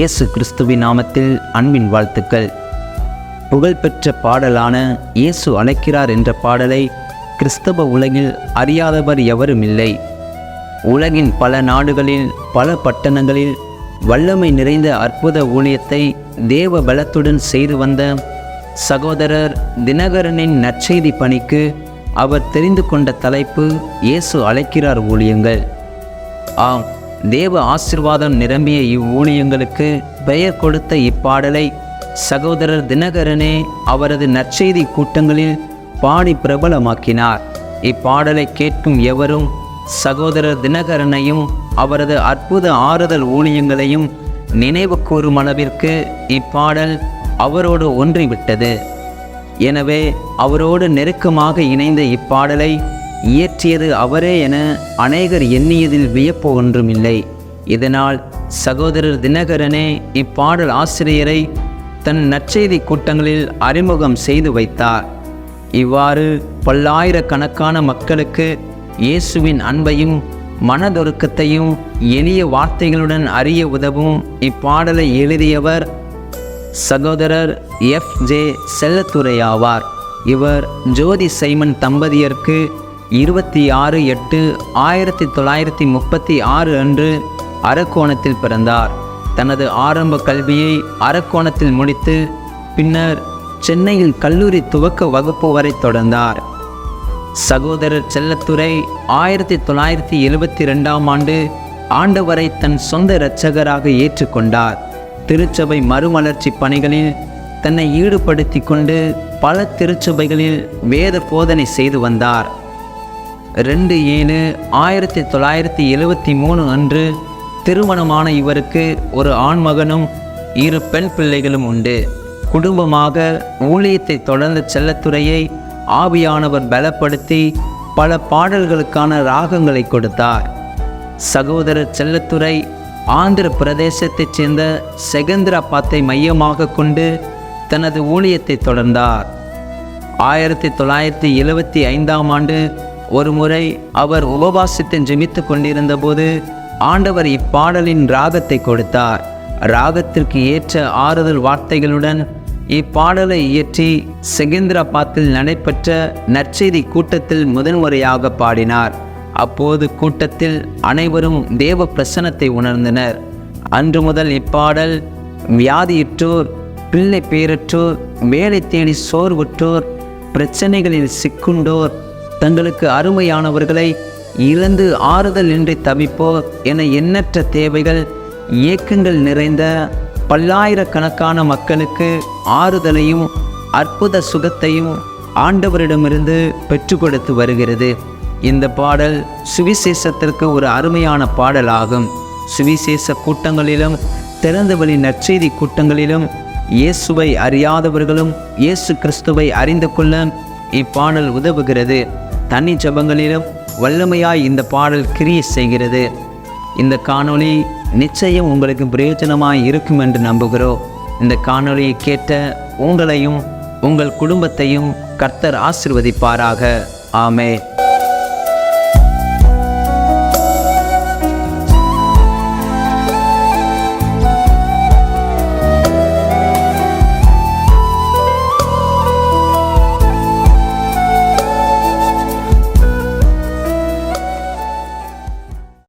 இயேசு கிறிஸ்துவின் நாமத்தில் அன்பின் வாழ்த்துக்கள். புகழ்பெற்ற பாடலான இயேசு அழைக்கிறார் என்ற பாடலை கிறிஸ்தவ உலகில் அறியாதவர் எவரும் இல்லை. உலகின் பல நாடுகளில் பல பட்டணங்களில் வல்லமை நிறைந்த அற்புத ஊழியத்தை தேவ பலத்துடன் செய்து வந்த சகோதரர் தினகரனின் நற்செய்தி பணிக்கு அவர் தெரிந்து கொண்ட தலைப்பு இயேசு அழைக்கிறார் ஊழியங்கள். ஆம், தேவ ஆசீர்வாதம் நிரம்பிய இவ்வூழியங்களுக்கு பெயர் கொடுத்த இப்பாடலை சகோதரர் தினகரனே அவரது நற்செய்தி கூட்டங்களில் பாடி பிரபலமாக்கினார். இப்பாடலை கேட்கும் எவரும் சகோதரர் தினகரனையும் அவரது அற்புத ஆறுதல் ஊழியங்களையும் நினைவு கூறும் அளவிற்கு இப்பாடல் அவரோடு ஒன்றிவிட்டது. எனவே அவரோடு நெருக்கமாக இணைந்த இப்பாடலை இயற்றியது அவரே என அநேகர் எண்ணியதில் வியப்பு ஒன்றுமில்லை. இதனால் சகோதரர் தினகரனே இப்பாடல் ஆசிரியரை தன் நற்செய்தி கூட்டங்களில் அறிமுகம் செய்து வைத்தார். இவ்வாறு பல்லாயிரக்கணக்கான மக்களுக்கு இயேசுவின் அன்பையும் மனதொருக்கத்தையும் எளிய வார்த்தைகளுடன் அறிய உதவும் இப்பாடலை எழுதியவர் சகோதரர் F.J. செல்லத்துரை ஆவார். இவர் ஜோதி சைமன் தம்பதியருக்கு 26/8/1936 அன்று அரக்கோணத்தில் பிறந்தார். தனது ஆரம்ப கல்வியை அரக்கோணத்தில் முடித்து பின்னர் சென்னையில் கல்லூரி துவக்க வகுப்பு வரை தொடர்ந்தார். சகோதரர் செல்லத்துரை 1972ஆம் ஆண்டு ஆண்டவரை தன் சொந்த இரட்சகராக ஏற்றுக்கொண்டார். திருச்சபை மறுமலர்ச்சி பணிகளில் தன்னை ஈடுபடுத்தி கொண்டு பல திருச்சபைகளில் வேத போதனை செய்து வந்தார். 2/7/1973 அன்று திருமணமான இவருக்கு ஒரு ஆண்மகனும் 2 பெண் பிள்ளைகளும் உண்டு. குடும்பமாக ஊழியத்தை தொடர்ந்த செல்லத்துரையை ஆவியானவர் பலப்படுத்தி பல பாடல்களுக்கான ராகங்களை கொடுத்தார். சகோதரர் செல்லத்துரை ஆந்திர பிரதேசத்தைச் சேர்ந்த செகந்திராபாத்தை மையமாக கொண்டு தனது ஊழியத்தை தொடர்ந்தார். 1975ஆம் ஆண்டு ஒரு முறை அவர் உபவாசத்தை ஜெபித்து கொண்டிருந்த போது ஆண்டவர் இப்பாடலின் ராகத்தை கொடுத்தார். ராகத்திற்கு ஏற்ற ஆறுதல் வார்த்தைகளுடன் இப்பாடலை இயற்றி செகந்திராபாத்தில் நடைபெற்ற நற்செய்தி கூட்டத்தில் முதன்முறையாக பாடினார். அப்போது கூட்டத்தில் அனைவரும் தேவ பிரசன்னத்தை உணர்ந்தனர். அன்று முதல் இப்பாடல் வியாதியுற்றோர், பிள்ளை பேரற்றோர், வேலை தேடி சோர்வுற்றோர், பிரச்சனைகளில் சிக்குண்டோர், தங்களுக்கு அருமையானவர்களை இழந்து ஆறுதல் இன்றி தவிப்போர் என எண்ணற்ற தேவைகள் இயக்கங்கள் நிறைந்த பல்லாயிரக்கணக்கான மக்களுக்கு ஆறுதலையும் அற்புத சுகத்தையும் ஆண்டவரிடமிருந்து பெற்று கொடுத்து வருகிறது. இந்த பாடல் சுவிசேஷத்திற்கு ஒரு அருமையான பாடலாகும். சுவிசேஷ கூட்டங்களிலும் திறந்தவெளி நற்செய்தி கூட்டங்களிலும் இயேசுவை அறியாதவர்களும் இயேசு கிறிஸ்துவை அறிந்து கொள்ள இப்பாடல் உதவுகிறது. தனி ஜபங்களிலும் வல்லமையாய் இந்த பாடல் கிரியை செய்கிறது. இந்த காணொளி நிச்சயம் உங்களுக்கு பிரயோஜனமாய் இருக்கும் என்று நம்புகிறோம். இந்த காணொளியை கேட்ட உங்களையும் உங்கள் குடும்பத்தையும் கர்த்தர் ஆசீர்வதிப்பாராக. ஆமென்.